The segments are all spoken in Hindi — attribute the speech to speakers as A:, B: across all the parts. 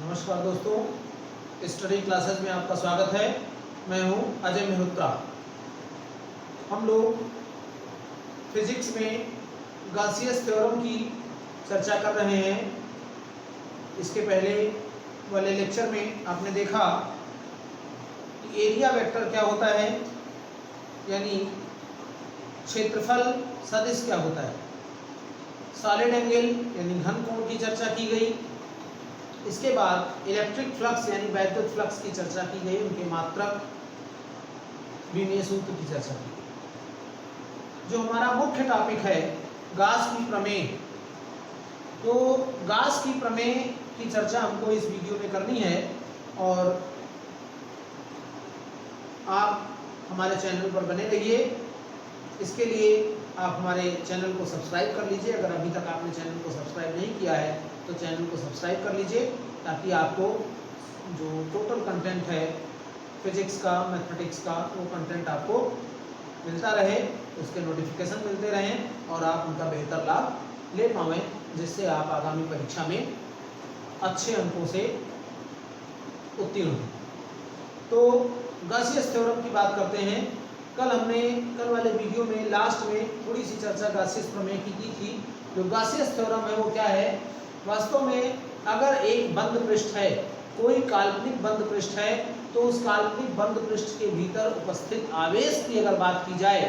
A: नमस्कार दोस्तों, स्टडी क्लासेस में आपका स्वागत है। मैं हूं अजय मेहरोत्रा। हम लोग फिजिक्स में गासियस थ्योरम की चर्चा कर रहे हैं। इसके पहले वाले लेक्चर में आपने देखा कि एरिया वेक्टर क्या होता है, यानी क्षेत्रफल सदिश क्या होता है। सॉलिड एंगल यानी घन कोण की चर्चा की गई। इसके बाद इलेक्ट्रिक फ्लक्स यानी वैद्युत फ्लक्स की चर्चा की गई, उनके मात्रक विमीय सूत्र की चर्चा की गई। जो हमारा मुख्य टॉपिक है गास की प्रमेय, तो गास की प्रमेय की चर्चा हमको इस वीडियो में करनी है। और आप हमारे चैनल पर बने रहिए। इसके लिए आप हमारे चैनल को सब्सक्राइब कर लीजिए। अगर अभी तक आपने चैनल को सब्सक्राइब नहीं किया है तो चैनल को सब्सक्राइब कर लीजिए, ताकि आपको जो टोटल कंटेंट है फिजिक्स का, मैथमेटिक्स का, वो कंटेंट आपको मिलता रहे, उसके नोटिफिकेशन मिलते रहें और आप उनका बेहतर लाभ ले पाएँ, जिससे आप आगामी परीक्षा में अच्छे अंकों से उत्तीर्ण हों। तो गासियस थ्योरम की बात करते हैं। कल वाले वीडियो में लास्ट में थोड़ी सी चर्चा गासियस प्रमेय की थी। जो गासियस थ्योरम है वो क्या है? वास्तव में अगर एक बंद पृष्ठ है, कोई काल्पनिक बंद पृष्ठ है, तो उस काल्पनिक बंद पृष्ठ के भीतर उपस्थित आवेश की अगर बात की जाए,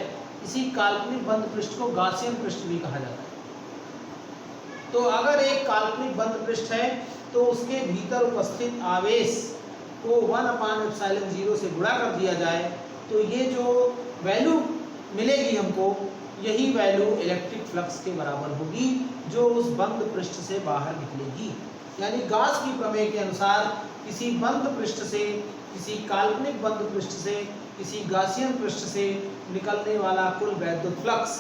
A: इसी काल्पनिक बंद पृष्ठ को गासियन पृष्ठ भी कहा जाता है। तो अगर एक काल्पनिक बंद पृष्ठ है तो उसके भीतर उपस्थित आवेश को 1/ε0 से गुणा कर दिया जाए, तो ये जो वैल्यू मिलेगी हमको, यही वैल्यू इलेक्ट्रिक फ्लक्स के बराबर होगी जो उस बंद पृष्ठ से बाहर निकलेगी। यानी गास की प्रमेय के अनुसार किसी बंद पृष्ठ से, किसी काल्पनिक बंद पृष्ठ से, किसी गासियन पृष्ठ से निकलने वाला कुल वैद्युत फ्लक्स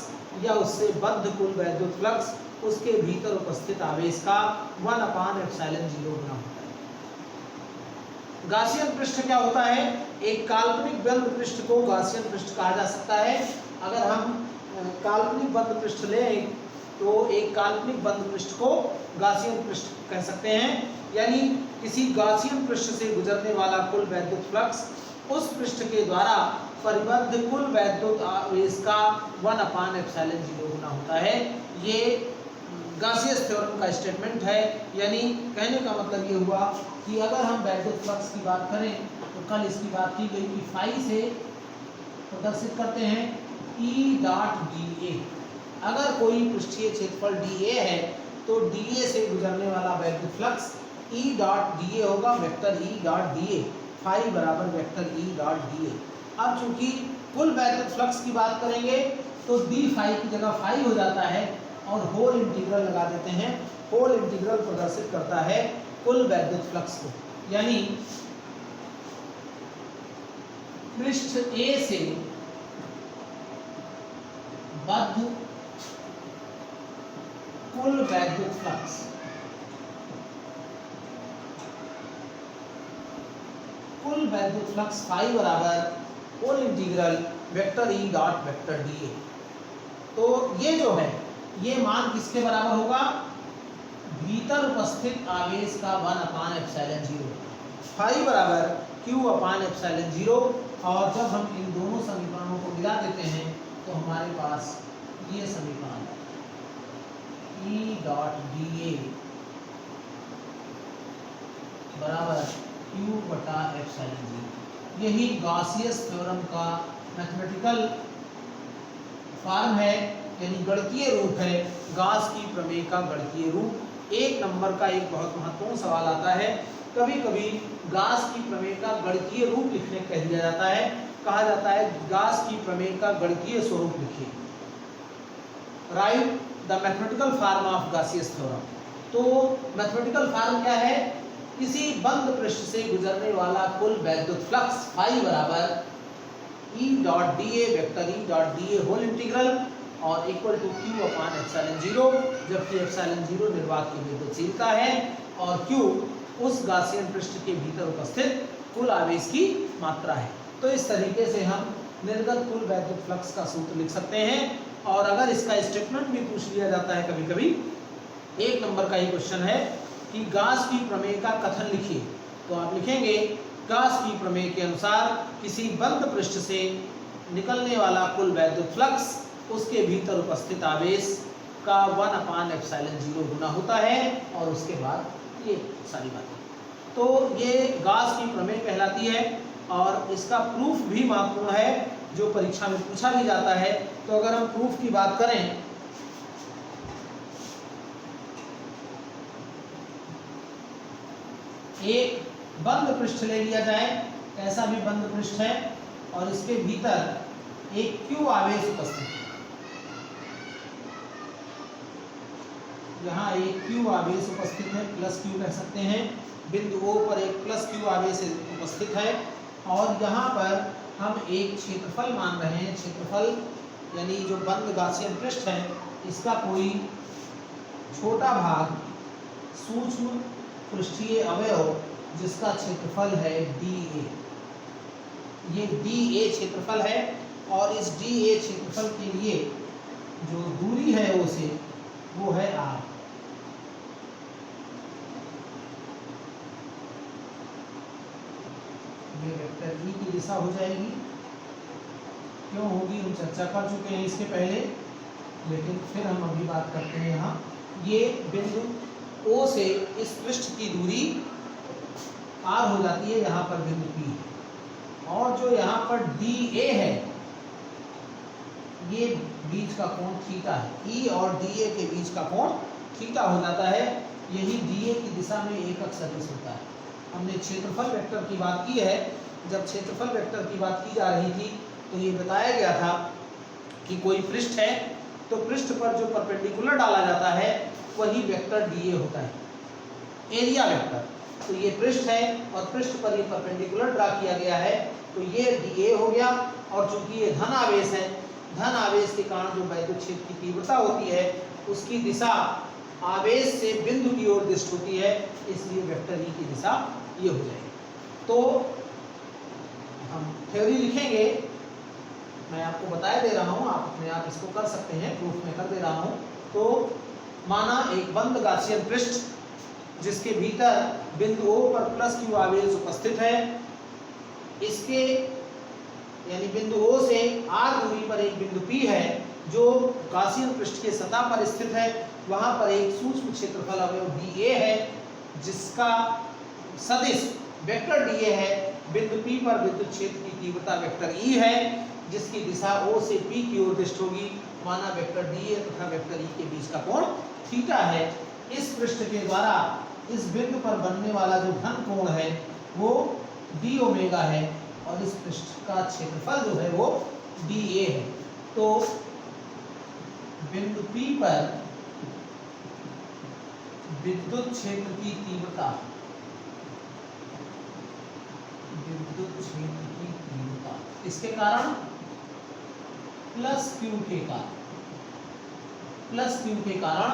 A: या उससे बद्ध कुल वैद्युत फ्लक्स, उसके भीतर उपस्थित आवेश का 1/ε0 गुना होता है। गासियन पृष्ठ क्या होता है? एक काल्पनिक बंद पृष्ठ को गासियन पृष्ठ कहा जा सकता है। अगर हम काल्पनिक बंद पृष्ठ लें तो एक काल्पनिक बंद पृष्ठ को गासियन पृष्ठ कह सकते हैं। यानी किसी गासियन पृष्ठ से गुजरने वाला कुल वैद्युत फ्लक्स उस पृष्ठ के द्वारा परिबद्ध कुल वैद्युत आवेश का 1/ε0 गुना होता है। ये गासियस थ्योरम का स्टेटमेंट है। यानी कहने का मतलब ये हुआ कि अगर हम वैद्युत फ्लक्स की बात करें तो कल इसकी बात की गई कि फाई से प्रदर्शित करते हैं E.dA। अगर कोई पृष्ठीय क्षेत्रफल dA है तो dA से गुजरने वाला वैद्युत फ्लक्स E.dA होगा, वेक्टर E.dA, फाई बराबर वेक्टर E.dA। अब चूंकि कुल वैद्युत फ्लक्स की बात करेंगे तो d फाई की जगह फाई हो जाता है और होल इंटीग्रल लगा देते हैं। होल इंटीग्रल प्रदर्शित करता है कुल वैद्युत फ्लक्स को। यानी पृष्ठ A से बद्ध कुल वैद्युत फ्लक्स फाई बराबर whole integral vector E dot vector dA। तो ये जो है, ये मान किसके बराबर होगा? भीतर उपस्थित आवेश का 1/ε0, फाई बराबर Q/ε0। और जब हम इन दोनों समीकरणों को मिला देते हैं तो हमारे पास ये समीकरण E.dA बराबर Q/ε0। यही गासियस थ्योरम का मैथमेटिकल फॉर्म है, यानी गणितीय रूप है। गास की प्रमेय का गणितीय रूप। एक नंबर का एक बहुत महत्वपूर्ण सवाल आता है। कभी कभी गास की प्रमेय का गणितीय रूप लिखने कह दिया जाता है, कहा जाता है गास की प्रमेय का गणितीय स्वरूप लिखिए, write the mathematical form of Gauss's theorem. तो मैथमेटिकल फॉर्म क्या है? किसी बंद पृष्ठ से गुजरने वाला कुल वैद्युत फ्लक्स फाई बराबर E.dA vector E.dA whole integral और इक्वल टू Q/ε0, जबकि ε0 निर्वात की विद्युतशीलता है और Q उस गासियन पृष्ठ के भीतर उपस्थित कुल आवेश की मात्रा है। तो इस तरीके से हम निर्गत कुल वैद्युत फ्लक्स का सूत्र लिख सकते हैं। और अगर इसका स्टेटमेंट भी पूछ लिया जाता है कभी कभी, एक नंबर का ही क्वेश्चन है कि गाउस की प्रमेय का कथन लिखिए, तो आप लिखेंगे गाउस की प्रमेय के अनुसार किसी बंद पृष्ठ से निकलने वाला कुल वैद्युत फ्लक्स उसके भीतर उपस्थित आवेश का 1/ε0 गुना होता है, और उसके बाद ये सारी बातें। तो ये गाउस की प्रमेय कहलाती है, और इसका प्रूफ भी महत्वपूर्ण है, जो परीक्षा में पूछा भी जाता है। तो अगर हम प्रूफ की बात करें, एक बंद पृष्ठ ले लिया जाए, ऐसा भी बंद पृष्ठ है, और इसके भीतर एक Q आवेश उपस्थित है। यहाँ एक Q आवेश उपस्थित है, प्लस Q कह सकते हैं। बिंदु O पर एक प्लस Q आवेश उपस्थित है, और यहाँ पर हम एक क्षेत्रफल मान रहे हैं। क्षेत्रफल यानी जो बंद गाउसियन पृष्ठ है, इसका कोई छोटा भाग सूक्ष्म पृष्ठीय अवयव जिसका क्षेत्रफल है dA। ये dA क्षेत्रफल है, और इस dA क्षेत्रफल के लिए जो दूरी है O से, वो है R। ये वेक्टर E की दिशा हो जाएगी। क्यों होगी, हम चर्चा कर चुके हैं इसके पहले, लेकिन फिर हम अभी बात करते हैं। यहाँ ये बिंदु O से इस पृष्ठ की दूरी R हो जाती है, यहाँ पर बिंदु P है, और जो यहाँ पर DA है, ये बीच का कोण थीटा है। E और DA के बीच का कोण थीटा हो जाता है। यही DA की दिशा में एकक सदिश होता है। हमने क्षेत्रफल वेक्टर की बात की है। जब क्षेत्रफल वेक्टर की बात की जा रही थी, तो ये बताया गया था कि कोई पृष्ठ है, तो पृष्ठ पर जो परपेंडिकुलर डाला जाता है वही वेक्टर DA होता है, एरिया वेक्टर। तो ये पृष्ठ है, और पृष्ठ पर ये परपेंडिकुलर ड्रा किया गया है, तो ये DA हो गया। और चूंकि ये धन आवेश है, धन आवेश के कारण जो वैद्युत क्षेत्र की तीव्रता होती है, उसकी दिशा आवेश से बिंदु की ओर दिष्ट होती है, इसलिए वेक्टर E की दिशा ये हो जाएगी। तो हम थ्योरी लिखेंगे, मैं आपको बताया दे रहा हूँ, आप अपने आप इसको कर सकते हैं, प्रूफ में कर दे रहा हूँ। तो माना एक बंद गाउसियन पृष्ठ जिसके भीतर बिंदु O पर प्लस Q आवेश उपस्थित है, इसके यानी बिंदु O से R दूरी पर एक बिंदु P है जो गाउसियन पृष्ठ के सतह पर स्थित है। वहां पर एक सूक्ष्म क्षेत्रफल अवयव dA है, जिसका सदिश वेक्टर dA है। बिंदु P पर विद्युत क्षेत्र की तीव्रता वेक्टर E है, जिसकी दिशा O से P की ओर दिष्ट होगी। माना वेक्टर dA तथा वेक्टर E के बीच का कोण थीटा है। इस पृष्ठ के द्वारा इस बिंदु पर बनने वाला जो घन कोण है वो d ओमेगा है, और इस पृष्ठ का क्षेत्रफल जो है वो dA है। तो बिंदु P पर विद्युत क्षेत्र की तीव्रता, विद्युत क्षेत्र की तीव्रता इसके कारण प्लस Q के कारण, प्लस Q के कारण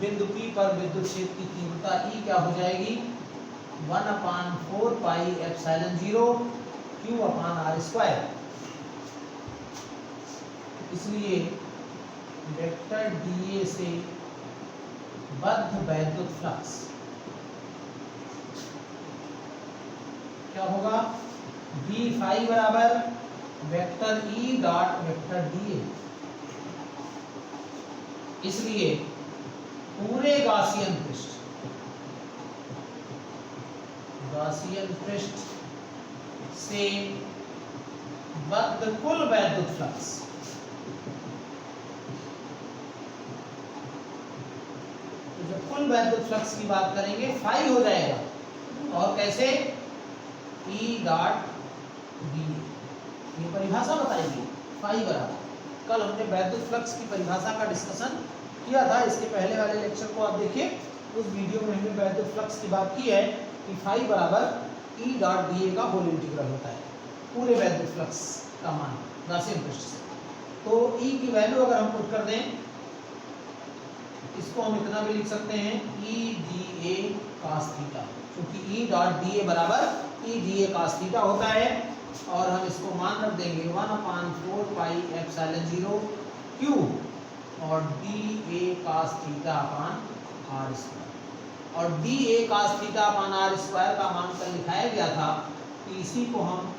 A: बिंदु P पर विद्युत क्षेत्र की तीव्रता E क्या हो जाएगी, 1/4 पाई एप्सिलॉन 0 Q/r²। इसलिए वेक्टर dA से बद्ध वैद्युत फ्लक्स क्या होगा, V फाई बराबर vector E dot vector dA। इसलिए पूरे गाउसियन पृष्ठ से बद्ध कुल वैद्युत फ्लक्स जब कुल वैद्युत फ्लक्स की बात करेंगे फाई हो जाएगा, और कैसे, E डॉट dA। ये परिभाषा बताएगी फाई बराबर। कल हमने वैद्युत फ्लक्स की परिभाषा का डिस्कशन किया था, इसके पहले वाले लेक्चर को आप देखिए। उस वीडियो में हमने वैद्युत फ्लक्स की बात की है कि फाई बराबर E डॉट dA का होल इंटीग्रल होता है पूरे वैद्युत फ्लक्स का मान गाउसियन पृष्ठ से। तो E की वैल्यू अगर हम पुट कर दें, इसको हम इतना भी लिख सकते हैं E dA cos थीटा, क्योंकि E डॉट dA बराबर E dA cos थीटा होता है। और हम इसको मान रख देंगे 1/4 पाई एप्सिलॉन 0 Q और dA cos थीटा/r²। और D A cos theta upon R square का मान कल लिखाया गया था कि इसी को हम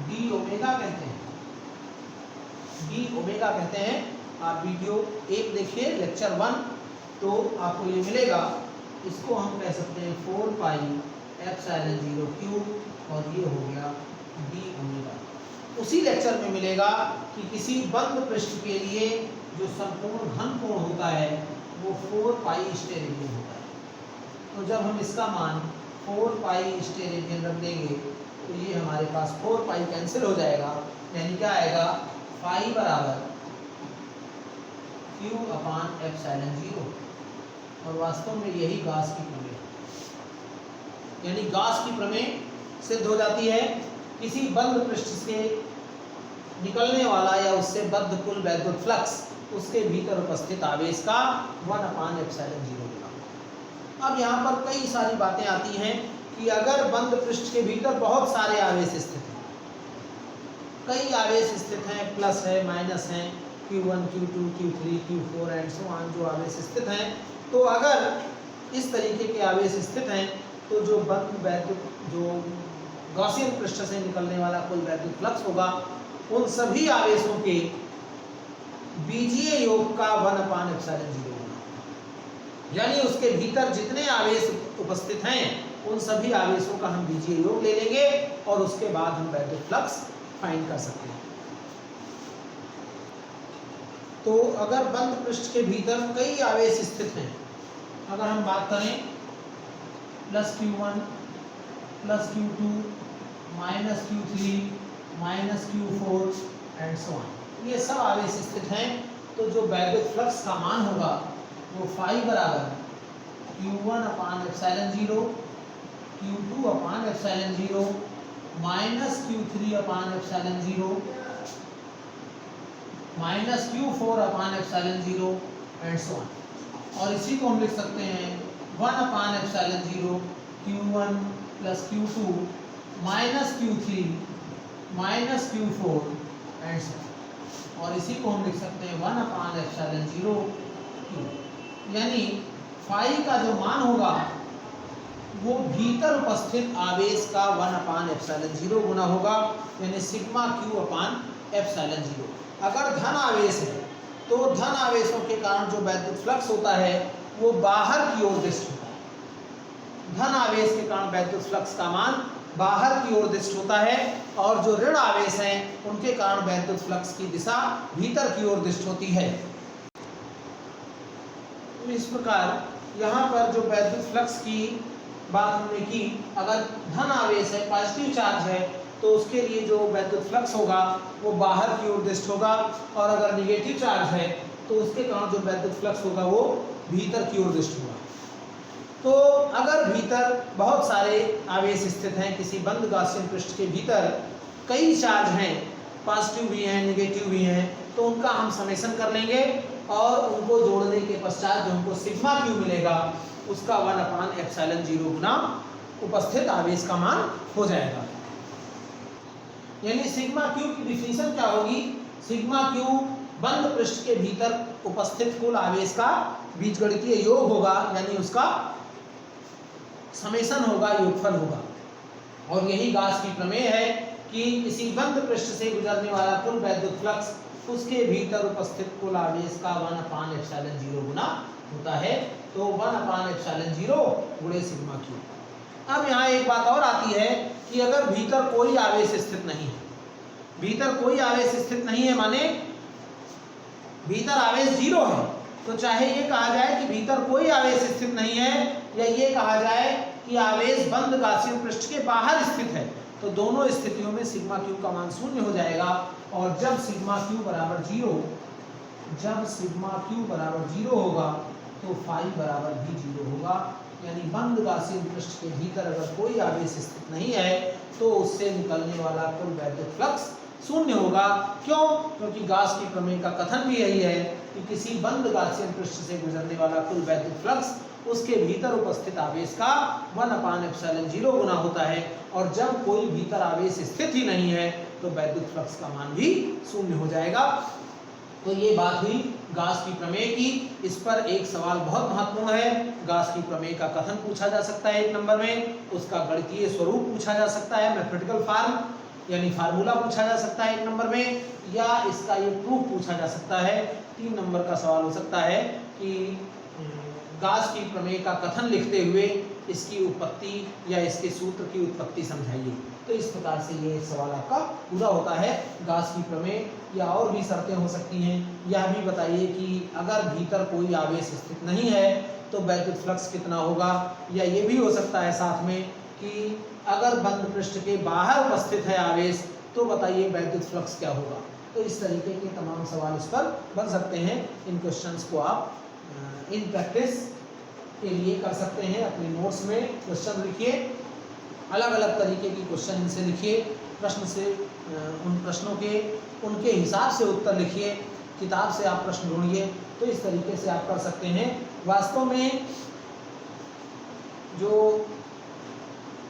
A: डी ओमेगा कहते हैं, डी ओमेगा कहते हैं। आप वीडियो 1 देखिए लेक्चर 1 तो आपको ये मिलेगा। इसको हम कह सकते हैं 4 पाई एप्सिलॉन 0 क्यूब और ये हो गया डी ओमेगा। उसी लेक्चर में मिलेगा कि किसी बंद पृष्ठ के लिए जो संपूर्ण घन कोण होता है वो 4 पाई स्टेरेडियन होता है। तो जब हम इसका मान 4 पाई स्टेरेडियन रख देंगे तो ये हमारे पास 4 पाई कैंसिल हो जाएगा, यानी क्या आएगा फाई बराबर क्यू अपान एप्सिलॉन 0। और वास्तव में यही गॉस की प्रमेय, यानी गॉस की प्रमेय सिद्ध हो जाती है। किसी बंद पृष्ठ से निकलने वाला या उससे बद्ध कुल वैद्युत फ्लक्स उसके भीतर उपस्थित आवेश का 1 अपान एप्सिलॉन 0 होगा। अब यहाँ पर कई सारी बातें आती हैं कि अगर बंद पृष्ठ के भीतर बहुत सारे आवेश स्थित हैं, कई आवेश स्थित हैं, प्लस है माइनस हैं, Q1 Q2 Q3 Q4 and so on जो आवेश स्थित हैं, तो अगर इस तरीके के आवेश स्थित हैं तो जो बंद वैद्युत जो गॉसियन पृष्ठ से निकलने वाला कोई वैद्युत फ्लक्स होगा उन सभी आवेशों के बीजीय योग का 1 अपान एप्सिलॉन 0 होगा। यानी उसके भीतर जितने आवेश उपस्थित हैं उन सभी आवेशों का हम बीजीय योग ले लेंगे और उसके बाद हम वैद्युत फ्लक्स फाइंड कर सकते हैं। तो अगर बंद पृष्ठ के भीतर कई आवेश स्थित हैं, अगर हम बात करें plus Q1 plus Q2 minus Q3 minus Q4 and so on, ये सब आवेश स्थित हैं, तो जो वैद्युत फ्लक्स का मान होगा वो फाई बराबर Q1 upon epsilon 0 Q2 upon epsilon 0 minus Q3 upon epsilon 0 minus Q4 upon epsilon 0 and so on. और इसी को हम लिख सकते हैं 1 upon epsilon 0 Q1 plus Q2 minus Q3 minus Q4 and so on. और इसी को हम लिख सकते हैं 1 अपान एप्सिलॉन 0 Q। यानी फाई का जो मान होगा वो भीतर उपस्थित आवेश का 1 अपान एप्सिलॉन 0 गुना होगा, यानी सिग्मा Q अपान एप्सिलॉन 0। अगर धन आवेश है तो धन आवेशों के कारण जो वैद्युत फ्लक्स होता है वो बाहर की ओर दिष्ट होता है। धन आवेश के कारण वैद्युत फ्लक्स का मान बाहर की ओर दिष्ट होता है और जो ऋण आवेश हैं उनके कारण वैद्युत फ्लक्स की दिशा भीतर की ओर दिष्ट होती है। तो इस प्रकार यहाँ पर जो वैद्युत फ्लक्स की बात हमने की, अगर धन आवेश है, पॉजिटिव चार्ज है, तो उसके लिए जो वैद्युत फ्लक्स होगा वो बाहर की ओर दिष्ट होगा, और अगर निगेटिव चार्ज है तो उसके कारण जो वैद्युत फ्लक्स होगा वो भीतर की ओर दिष्ट होगा। तो अगर भीतर बहुत सारे आवेश स्थित हैं, किसी बंद गॉसियन पृष्ठ के भीतर कई चार्ज हैं, पॉजिटिव भी हैं निगेटिव भी हैं, तो उनका हम समेशन कर लेंगे और उनको जोड़ने के पश्चात जो हमको सिग्मा क्यू मिलेगा उसका 1 अपान एप्सिलॉन 0 गुना उपस्थित आवेश का मान हो जाएगा। यानी सिग्मा क्यू की डिफिनीशन क्या होगी? सिग्मा क्यू बंद पृष्ठ के भीतर उपस्थित कुल आवेश का बीजगणितीय योग होगा, यानी उसका समेशन होगा, योगफल होगा। और यही गॉस की प्रमेय है कि किसी बंद पृष्ठ से गुजरने वाला कुल वैद्युत फ्लक्स उसके भीतर उपस्थित कुल आवेश का 1 अपान एप्सिलॉन 0 गुना होता है। तो 1 अपान एप्सिलॉन 0 गुणे सिग्मा क्यू। अब यहाँ एक बात और आती है कि अगर भीतर कोई आवेश स्थित नहीं है, भीतर कोई आवेश स्थित नहीं है माने भीतर आवेश 0 है, तो चाहे ये कहा जाए कि भीतर कोई आवेश स्थित नहीं है या ये कहा जाए कि आवेश बंद गॉसियन पृष्ठ के बाहर स्थित है, तो दोनों स्थितियों में सिग्मा क्यू का मान 0 हो जाएगा। और जब सिग्मा क्यू बराबर 0, जब सिग्मा क्यू बराबर 0 होगा तो फाई बराबर भी 0 होगा। यानी बंद गॉसियन पृष्ठ के भीतर अगर कोई आवेश स्थित नहीं है तो उससे निकलने वाला कुल वैद्युत फ्लक्स 0 होगा। क्यों? क्योंकि गॉस की प्रमेय का कथन भी यही है कि किसी बंद गॉसियन पृष्ठ से गुजरने वाला कुल वैद्युत फ्लक्स उसके भीतर उपस्थित आवेश का 1 अपान एप्सिलॉन 0 गुना होता है। और जब कोई भीतर आवेश स्थित ही नहीं है तो वैद्युत फ्लक्स का मान भी 0 हो जाएगा। तो ये बात हुई गाउस की प्रमेय की। इस पर एक सवाल बहुत महत्वपूर्ण है। गाउस की प्रमेय का कथन पूछा जा सकता है 1 नंबर में, उसका गणितीय स्वरूप पूछा जा सकता है, मैथमेटिकल फॉर्म यानी फार्मूला पूछा जा सकता है 1 नंबर में, या इसका ये प्रूफ पूछा जा सकता है। 3 नंबर का सवाल हो सकता है कि गाउस की प्रमेय का कथन लिखते हुए इसकी उत्पत्ति या इसके सूत्र की उत्पत्ति समझाइए। तो इस प्रकार से ये सवाल आपका पूरा होता है। गाउस की प्रमेय या और भी शर्तें हो सकती हैं। यह भी बताइए कि अगर भीतर कोई आवेश स्थित नहीं है तो वैद्युत फ्लक्स कितना होगा, या ये भी हो सकता है साथ में कि अगर बंद पृष्ठ के बाहर उपस्थित है आवेश तो बताइए वैद्युत फ्लक्स क्या होगा। तो इस तरीके के तमाम सवाल इस पर बन सकते हैं। इन क्वेश्चंस को आप इन प्रैक्टिस के लिए कर सकते हैं। अपने नोट्स में क्वेश्चन लिखिए, अलग अलग तरीके की क्वेश्चन इनसे लिखिए, प्रश्न से उन प्रश्नों के उनके हिसाब से उत्तर लिखिए, किताब से आप प्रश्न ढूंढिए। तो इस तरीके से आप कर सकते हैं। वास्तव में जो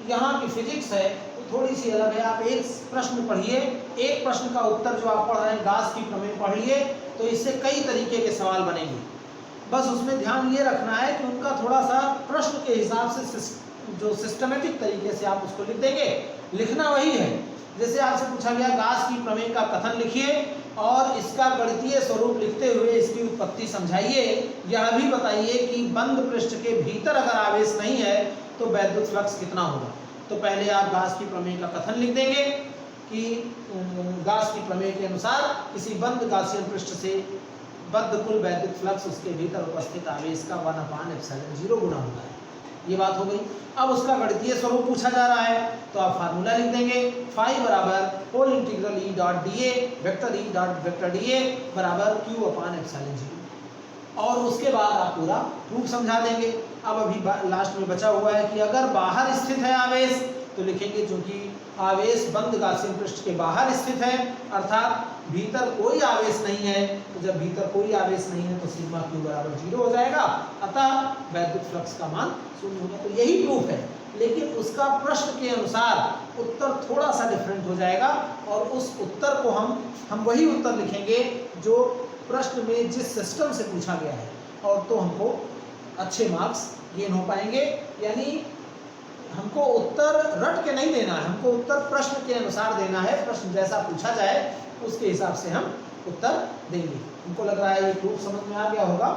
A: यहाँ की फिजिक्स है वो थोड़ी सी अलग है। आप एक प्रश्न पढ़िए, एक प्रश्न का उत्तर जो आप पढ़ रहे हैं गाउस की प्रमेय पढ़ लिए तो इससे कई तरीके के सवाल बनेंगे। बस उसमें ध्यान ये रखना है कि उनका थोड़ा सा प्रश्न के हिसाब से जो सिस्टमेटिक तरीके से आप उसको लिख देंगे। लिखना वही है, जैसे आपसे पूछा गया गाउस की प्रमेय का कथन लिखिए और इसका गणितीय स्वरूप लिखते हुए इसकी उत्पत्ति समझाइए। यह भी बताइए कि बंद पृष्ठ के भीतर अगर आवेश नहीं है तो वैद्युत फ्लक्स कितना होगा। तो पहले आप गाउस की प्रमेय का कथन लिख देंगे कि गाउस की प्रमेय के अनुसार किसी बंद गाउसियन पृष्ठ से बद्ध कुल वैद्युत फ्लक्स उसके भीतर उपस्थित आवेश का 1/ε0 गुना होता है। ये बात हो गई। अब उसका गणितीय स्वरूप पूछा जा रहा है तो आप फार्मूला लिख देंगे, फाई बराबर whole integral E dot D A vector E dot vector D A बराबर q/ε0, और उसके बाद आप पूरा प्रूफ समझा देंगे। अब अभी लास्ट में बचा हुआ है कि अगर बाहर स्थित है आवेश तो लिखेंगे चूंकि आवेश बंद गाउसियन पृष्ठ के बाहर स्थित है अर्थात भीतर कोई आवेश नहीं है। तो जब भीतर कोई आवेश नहीं है तो सिग्मा q बराबर 0 हो जाएगा, अतः वैद्युत फ्लक्स का मान 0 होगा। तो यही प्रूफ है, लेकिन उसका प्रश्न के अनुसार उत्तर थोड़ा सा डिफरेंट हो जाएगा और उस उत्तर को हम वही उत्तर लिखेंगे जो प्रश्न में जिस सिस्टम से पूछा गया है, और तो हमको अच्छे मार्क्स गेन हो पाएंगे। यानी हमको उत्तर रट के नहीं देना है, हमको उत्तर प्रश्न के अनुसार देना है। प्रश्न जैसा पूछा जाए उसके हिसाब से हम उत्तर देंगे। हमको लग रहा है ये प्रूफ समझ में आ गया होगा।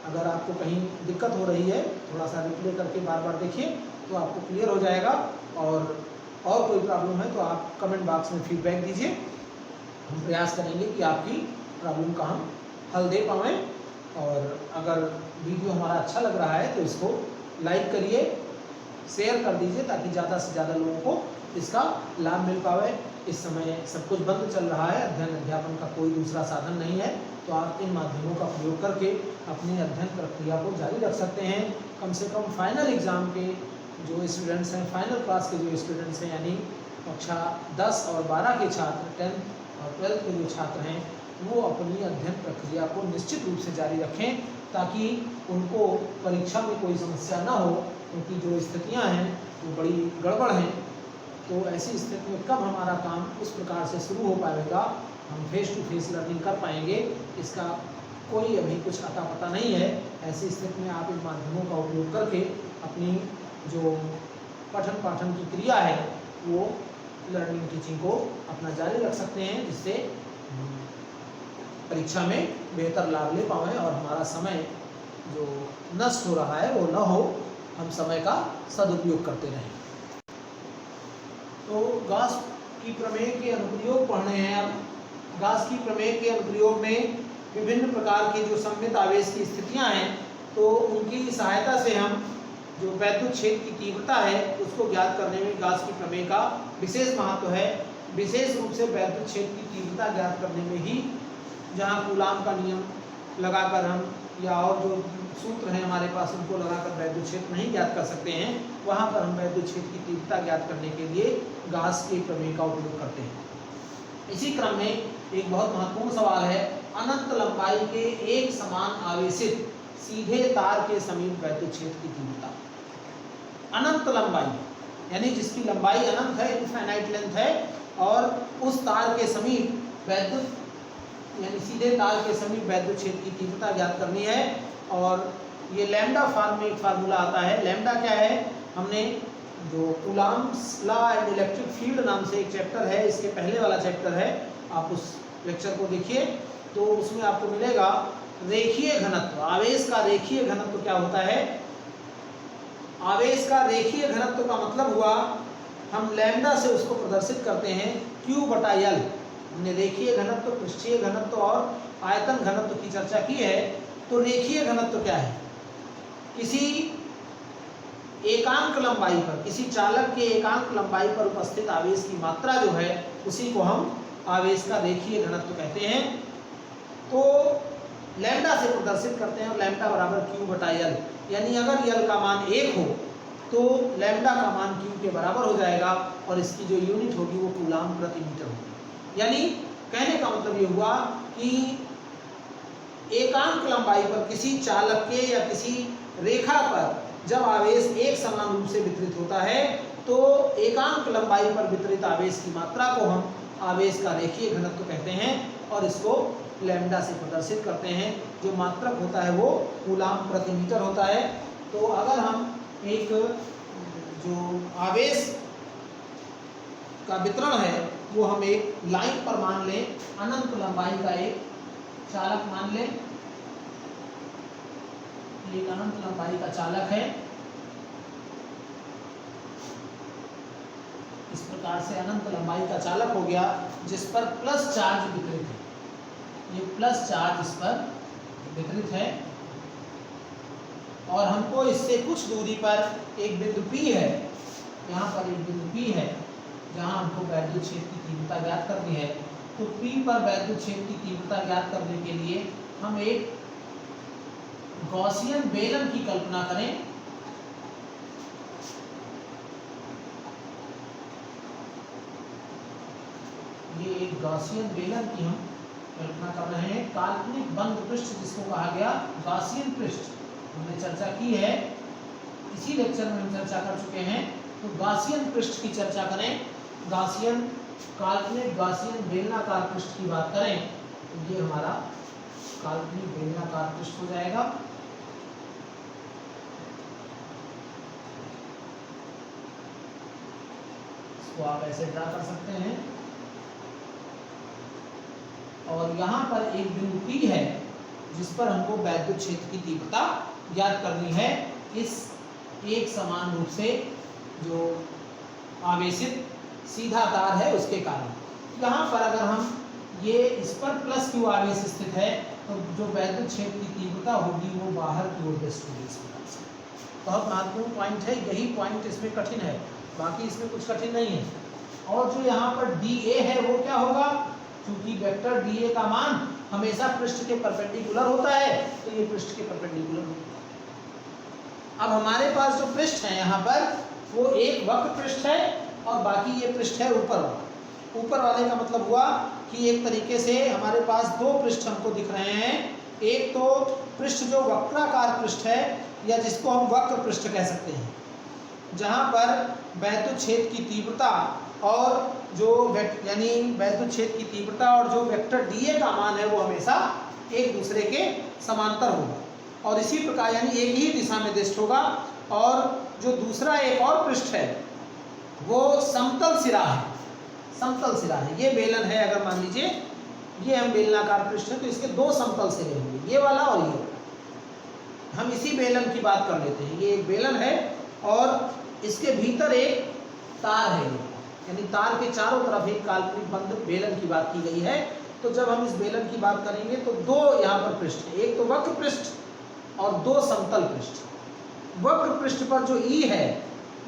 A: अगर आपको कहीं दिक्कत हो रही है थोड़ा सा रिप्ले करके बार बार देखिए तो आपको क्लियर हो जाएगा। और कोई प्रॉब्लम है तो आप कमेंट बॉक्स में फीडबैक दीजिए। हम प्रयास करेंगे कि आपकी प्रॉब्लम का हम हल दे पाएँ। और अगर वीडियो हमारा अच्छा लग रहा है तो इसको लाइक करिए, शेयर कर दीजिए ताकि ज़्यादा से ज़्यादा लोगों को इसका लाभ मिल पाए। इस समय सब कुछ बंद चल रहा है, अध्ययन अध्यापन का कोई दूसरा साधन नहीं है, तो आप इन माध्यमों का प्रयोग करके अपनी अध्ययन प्रक्रिया को जारी रख सकते हैं। कम से कम फाइनल एग्ज़ाम के जो स्टूडेंट्स हैं, फाइनल क्लास के जो स्टूडेंट्स हैं, यानी कक्षा 10 और 12 के छात्र, 10th और 12th के जो छात्र हैं, वो अपनी अध्ययन प्रक्रिया को निश्चित रूप से जारी रखें ताकि उनको परीक्षा में कोई समस्या ना हो। क्योंकि जो स्थितियां हैं वो बड़ी गड़बड़ हैं। तो ऐसी स्थिति में कब हमारा काम उस प्रकार से शुरू हो पाएगा, हम फेस टू फेस लर्निंग कर पाएंगे, इसका कोई अभी कुछ अता पता नहीं है। ऐसी स्थिति में आप इन माध्यमों का उपयोग करके अपनी जो पठन पाठन की क्रिया है वो लर्निंग टीचिंग को अपना जारी रख सकते हैं, जिससे परीक्षा में बेहतर लाभ ले पाएँ और हमारा समय जो नष्ट हो रहा है वो न हो, हम समय का सदुपयोग करते रहें। तो गाउस की प्रमेय के अनुप्रयोग पढ़ने हैं। अब गाउस की प्रमेय के अनुप्रयोग में विभिन्न प्रकार के जो सममित आवेश की स्थितियां हैं तो उनकी सहायता से हम जो वैद्युत क्षेत्र की तीव्रता है उसको ज्ञात करने में गाउस की प्रमेय का विशेष महत्व है। विशेष रूप से वैद्युत क्षेत्र की तीव्रता ज्ञात करने में ही, जहाँ कूलाम का नियम लगाकर हम या और जो सूत्र हैं हमारे पास उनको लगाकर वैद्युत क्षेत्र नहीं ज्ञात कर सकते हैं, वहाँ पर हम वैद्युत क्षेत्र की तीव्रता ज्ञात करने के लिए गाउस के प्रमेय का उपयोग करते हैं। इसी क्रम में एक बहुत महत्वपूर्ण सवाल है, अनंत लंबाई के एक समान आवेशित सीधे तार के समीप वैद्युत क्षेत्र की तीव्रता। अनंत लंबाई यानी जिसकी लंबाई अनंत है, इनफाइनाइट लेंथ है, और उस तार के समीप वैद्युत यानी सीधे तार के समीप वैद्युत क्षेत्र की तीव्रता ज्ञात करनी है। और ये लैम्डा फॉर्म में एक फार्मूला आता है। लैम्डा क्या है, हमने जो Coulomb's law and electric field नाम से एक चैप्टर है, इसके पहले वाला चैप्टर है, आप उस लेक्चर को देखिए तो उसमें आपको मिलेगा रेखीय घनत्व। आवेश का रेखीय घनत्व क्या होता है। आवेश का रेखीय घनत्व का मतलब हुआ, हम लैम्डा से उसको प्रदर्शित करते हैं Q/L। हमने रेखीय घनत्व, पृष्ठीय घनत्व और आयतन घनत्व की चर्चा की है। तो रेखीय घनत्व क्या है, किसी एकांक लंबाई पर, किसी चालक के एकांक लंबाई पर उपस्थित आवेश की मात्रा जो है उसी को हम आवेश का रेखीय घनत्व कहते हैं। तो लैम्डा से प्रदर्शित करते हैं और लैम्डा बराबर Q/L, यानी अगर L का मान 1 हो तो लैम्डा का मान Q के बराबर हो जाएगा और इसकी जो यूनिट होगी वो कूलॉम प्रति मीटर होगी। यानी कहने का मतलब ये हुआ कि एकांक लंबाई पर किसी चालक के या किसी रेखा पर जब आवेश एक समान रूप से वितरित होता है तो एकांक लंबाई पर वितरित आवेश की मात्रा को हम आवेश का रेखीय घनत्व कहते हैं और इसको लैम्डा से प्रदर्शित करते हैं। जो मात्रक होता है वो कूलॉम प्रति मीटर होता है। तो अगर हम एक जो आवेश का वितरण है वो हम एक लाइन पर मान लें, अनंत लंबाई का एक चालक मान लें, एक अनंत लंबाई का चालक है। इस प्रकार से अनंत लंबाई का चालक हो गया जिस पर प्लस चार्ज वितरित है, ये प्लस चार्ज इस पर वितरित है और हमको इससे कुछ दूरी पर एक बिंदु P है, यहाँ पर एक बिंदु P है जहाँ हमको वैद्युत क्षेत्र की तीव्रता ज्ञात करनी है। तो P पर वैद्युत क्षेत्र की तीव्रता ज्ञात करने के लिए हम एक गॉसियन बेलन की कल्पना करें। ये एक गॉसियन बेलन की हम कल्पना कर रहे हैं। काल्पनिक बंद पृष्ठ जिसको कहा गया गॉसियन पृष्ठ, हमने चर्चा की है, इसी लेक्चर में हम चर्चा कर चुके हैं। तो गॉसियन पृष्ठ की चर्चा करें, गॉसियन काल्पनिक गॉसियन बेलनाकार पृष्ठ की बात करें तो ये हमारा काल्पनिक बेलनाकार पृष्ठ हो जाएगा। इसको आप ऐसे ड्रा कर सकते हैं और यहाँ पर एक बिंदु P है जिस पर हमको वैद्युत क्षेत्र की तीव्रता ज्ञात करनी है। इस एक समान रूप से जो आवेशित सीधा तार है उसके कारण यहाँ पर अगर हम ये इस पर प्लस Q आवेश स्थित है तो जो वैद्युत क्षेत्र की तीव्रता होगी वो बाहर की ओर व्यस्त होगी। इस प्रकार से बहुत महत्वपूर्ण पॉइंट है, यही पॉइंट इसमें कठिन है, बाकी इसमें कुछ कठिन नहीं है। और जो यहाँ पर dA है वो क्या होगा, क्योंकि वेक्टर dA का मान हमेशा पृष्ठ के परपेंडिकुलर होता है तो ये पृष्ठ के परपेंडिकुलर होगा। अब हमारे पास जो पृष्ठ है यहाँ पर वो एक वक्र पृष्ठ है और बाकी ये पृष्ठ है ऊपर वाला। ऊपर वाले का मतलब हुआ कि एक तरीके से हमारे पास दो पृष्ठ हमको दिख रहे हैं। एक तो पृष्ठ जो वक्राकार पृष्ठ है या जिसको हम वक्र पृष्ठ कह सकते हैं, जहाँ पर वैद्युत क्षेत्र की तीव्रता और जो यानी वैद्युत क्षेत्र की तीव्रता और जो वेक्टर dA का मान है वो हमेशा एक दूसरे के समांतर होगा और इसी प्रकार यानी एक ही दिशा में दिष्ट होगा। और जो दूसरा एक और पृष्ठ है वो समतल सिरा है, समतल सिरा है। ये बेलन है, अगर मान लीजिए ये हम बेलनाकार पृष्ठ है तो इसके दो समतल सिरे होंगे, ये वाला और ये वाला। हम इसी बेलन की बात कर लेते हैं। ये एक बेलन है और इसके भीतर एक तार है, यानी तार के चारों तरफ एक काल्पनिक बंद बेलन की बात की गई है। तो जब हम इस बेलन की बात करेंगे तो दो यहाँ पर पृष्ठ है, एक तो वक्र पृष्ठ और दो समतल पृष्ठ। वक्र पृष्ठ पर जो E है,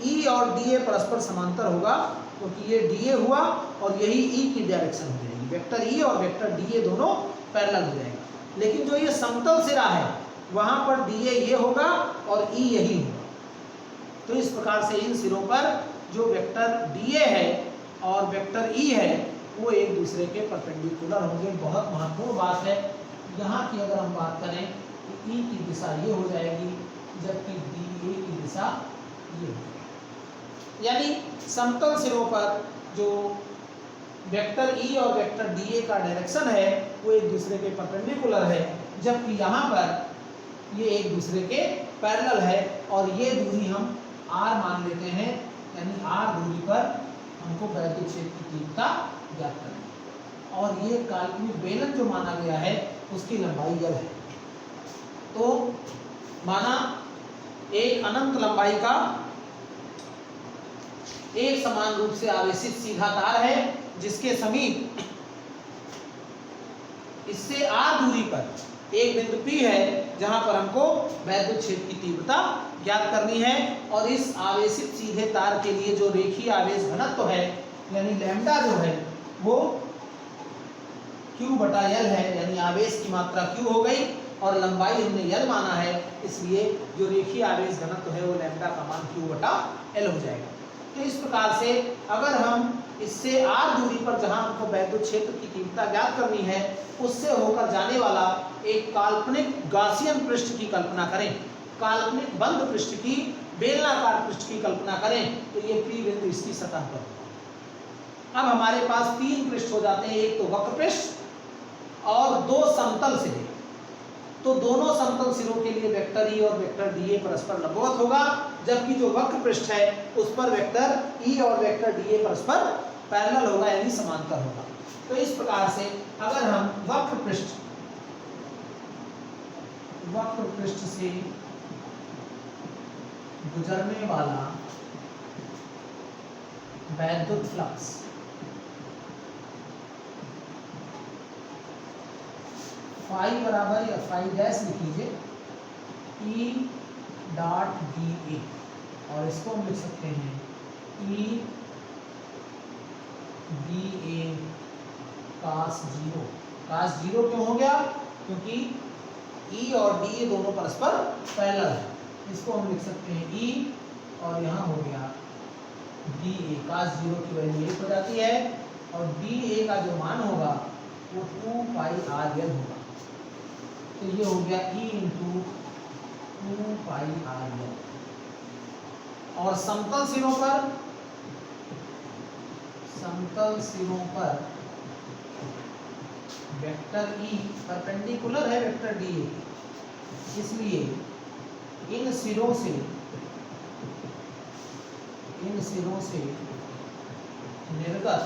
A: E और dA परस्पर समांतर होगा क्योंकि ये dA हुआ और यही E की डायरेक्शन हो जाएगी। वेक्टर E और वेक्टर dA दोनों पैरेलल हो जाएगा। लेकिन जो ये समतल सिरा है वहाँ पर dA ये होगा और E यही होगा। तो इस प्रकार से इन सिरों पर जो वेक्टर dA है और वेक्टर E है वो एक दूसरे के परपेंडिकुलर होंगे। बहुत महत्वपूर्ण बात है। यहाँ की अगर हम बात करें तो E की दिशा ये हो जाएगी जबकि dA की दिशा ये हो जाएगी। यानी समतल सिरों पर जो वेक्टर ई और वेक्टर डी ए का डायरेक्शन है वो एक दूसरे के परपेंडिकुलर है, जबकि यहाँ पर ये एक दूसरे के पैरेलल है, और ये दूरी हम r मान लेते हैं, यानी r दूरी पर हमको वैद्युत क्षेत्र की तीव्रता ज्ञात करनी है, और ये काल्पनिक बेलन जो माना गया है उसकी लंबाई l है। तो माना एक अनंत लंबाई का एक समान रूप से आवेशित सीधा तार है, जिसके समीप इससे r दूरी पर एक बिंदु P है जहां पर हमको वैद्युत क्षेत्र की तीव्रता ज्ञात करनी है, और इस आवेशित सीधे तार के लिए जो रेखीय आवेश घनत्व है यानी लैम्डा जो है वो Q/L है, यानी आवेश की मात्रा Q हो गई और लंबाई हमने L माना है, इसलिए जो रेखीय आवेश घनत्व है वो लैम्डा का मान Q/L हो जाएगा। तो इस प्रकार से अगर हम इससे r दूरी पर जहां हमको वैद्युत क्षेत्र की तीव्रता ज्ञात करनी है उससे होकर जाने वाला एक काल्पनिक गासियन पृष्ठ की कल्पना करें, काल्पनिक बंद पृष्ठ की, बेलनाकार पृष्ठ की कल्पना करें, तो ये P बिंदु इसकी सतह पर। अब हमारे पास तीन पृष्ठ हो जाते हैं, एक तो वक्र पृष्ठ और दो समतल सिरे। तो दोनों समतल सिरों के लिए वेक्टर ई और वेक्टर डी ए परस्पर लंबवत होगा, जबकि जो वक्र पृष्ठ है उस पर वेक्टर ई और वेक्टर डी ए परस्पर पैरेलल होगा, यानी समांतर होगा। तो इस प्रकार से अगर हम वक्र पृष्ठ से गुजरने वाला वैद्युत फ्लक्स फाई बराबर या फाई डैश लिख लीजिए E डॉट डी ए, और इसको हम लिख सकते हैं E D A cos zero. Cos zero क्यों हो गया? क्योंकि E और डी ए दोनों परस्पर पैरेलल है, इसको हम लिख सकते हैं E और यहाँ हो गया डी ए। कास जीरो की वैल्यू 1 हो जाती है, और डी ए का जो मान होगा वो 2πr l होगा। तो ये हो गया E इंटू 2πr l। और समतल सिरों पर वेक्टर E परपेंडिकुलर है वेक्टर डी ए, इसलिए इन सिरों से निर्गत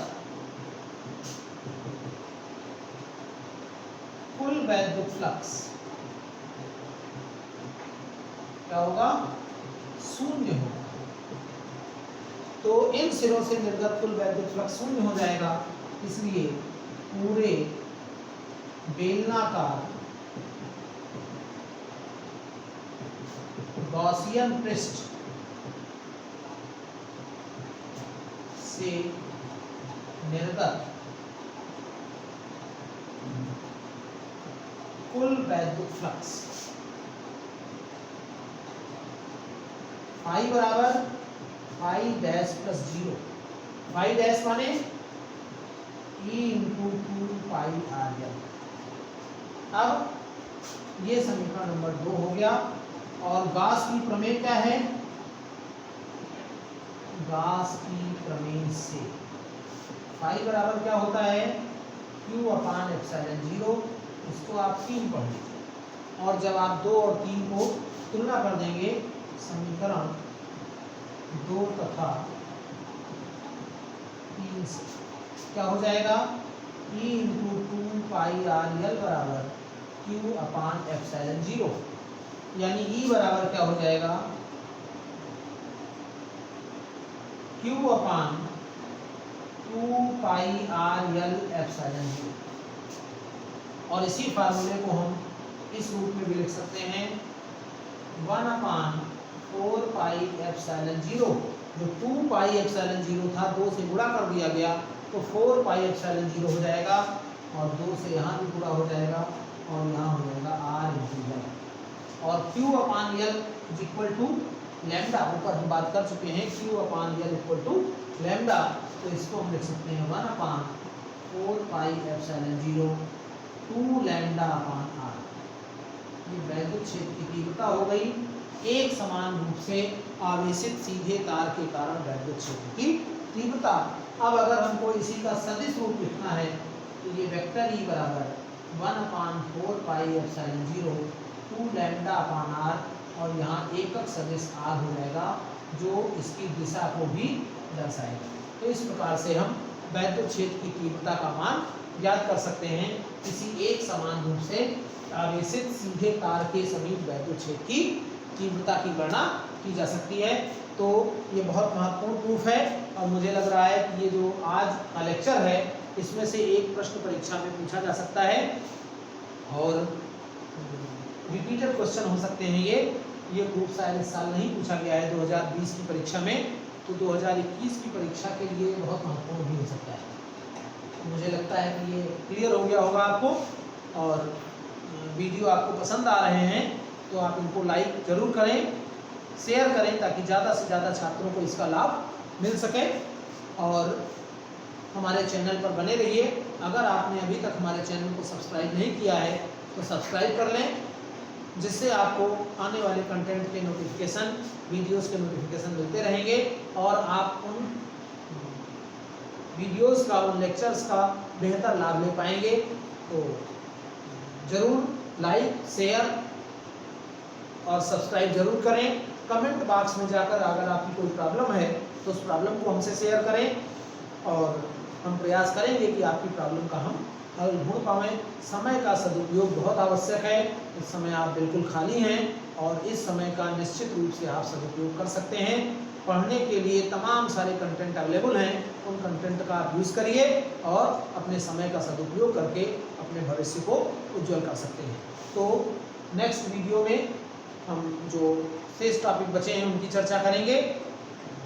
A: कुल वैद्युत फ्लक्स क्या होगा? 0 होगा। तो इन सिरों से निर्गत कुल वैद्युत फ्लक्स 0 हो जाएगा, इसलिए पूरे बेलनाकार गॉसियन पृष्ठ से निर्गत कुल वैद्युत फ्लक्स फाई बराबर phi dash plus 0। Phi dash माने E इंटू 2πr l। अब ये समीकरण नंबर 2 हो गया। और गास की प्रमेय क्या है? गास की प्रमेय से फाई बराबर क्या होता है? Q/ε0। इसको आप 3 पढ़ लीजिए, और जब आप 2 और 3 को तुलना कर देंगे समीकरण 2 तथा 3 से, क्या हो जाएगा? E इंटू 2πr l बराबर Q/ε0, यानी E बराबर क्या हो जाएगा? Q/2πr l ε0। और इसी फार्मूले को हम इस रूप में भी लिख सकते हैं 1/4πε0। जो 2πε0 था 2 से गुणा कर दिया गया तो 4πε0 हो जाएगा, और 2 से यहाँ भी पूरा हो जाएगा, और यहाँ हो जाएगा r/l। और Q/l इक्वल टू लैम्डा, ऊपर हम बात कर चुके हैं Q/l इक्वल टू लैम्डा, तो इसको हम लिख सकते हैं 1/4πε0 2 λ/r। ये वैद्युत क्षेत्र की तीव्रता हो गई एक समान रूप से आवेशित सीधे तार के कारण वैद्युत क्षेत्र की तीव्रता। अब अगर हमको इसी का सदिश रूप लिखना है तो ये वेक्टर ई बराबर 1/4πε0 2 λ/r और यहाँ एकक सदिश r हो जाएगा जो इसकी दिशा को भी दर्शाएगा। तो इस प्रकार से हम वैद्युत क्षेत्र की तीव्रता का मान ज्ञात कर सकते हैं। किसी एक समान रूप से आवेशित सीधे तार के समीप वैद्युत क्षेत्र की तीव्रता की गणना की जा सकती है। तो ये बहुत महत्वपूर्ण प्रूफ है और मुझे लग रहा है कि ये जो आज का लेक्चर है इसमें से एक प्रश्न परीक्षा में पूछा जा सकता है और रिपीटेड क्वेश्चन हो सकते हैं। ये प्रूफ शायद इस साल नहीं पूछा गया है 2020 की परीक्षा में, तो 2021 की परीक्षा के लिए बहुत महत्वपूर्ण भी हो सकता है। मुझे लगता है कि ये क्लियर हो गया होगा आपको और वीडियो आपको पसंद आ रहे हैं तो आप इनको लाइक जरूर करें, शेयर करें ताकि ज़्यादा से ज़्यादा छात्रों को इसका लाभ मिल सके और हमारे चैनल पर बने रहिए। अगर आपने अभी तक हमारे चैनल को सब्सक्राइब नहीं किया है तो सब्सक्राइब कर लें, जिससे आपको आने वाले कंटेंट के नोटिफिकेशन, वीडियोस के नोटिफिकेशन मिलते रहेंगे और आप उन वीडियोस का, उन लेक्चर्स का बेहतर लाभ ले पाएंगे। तो ज़रूर लाइक, शेयर और सब्सक्राइब जरूर करें। कमेंट बॉक्स में जाकर अगर आपकी कोई प्रॉब्लम है तो उस प्रॉब्लम को हमसे शेयर करें और हम प्रयास करेंगे कि आपकी प्रॉब्लम का हम हल ढूंढ पाएँ। समय का सदुपयोग बहुत आवश्यक है। इस समय आप बिल्कुल खाली हैं और इस समय का निश्चित रूप से आप सदुपयोग कर सकते हैं। पढ़ने के लिए तमाम सारे कंटेंट अवेलेबल हैं, उन कंटेंट का आप यूज़ करिए और अपने समय का सदुपयोग करके अपने भविष्य को उज्जवल कर सकते हैं। तो नेक्स्ट वीडियो में हम जो शेष टॉपिक बचे हैं उनकी चर्चा करेंगे।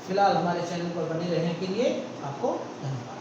A: फिलहाल हमारे चैनल पर बने रहने के लिए आपको धन्यवाद।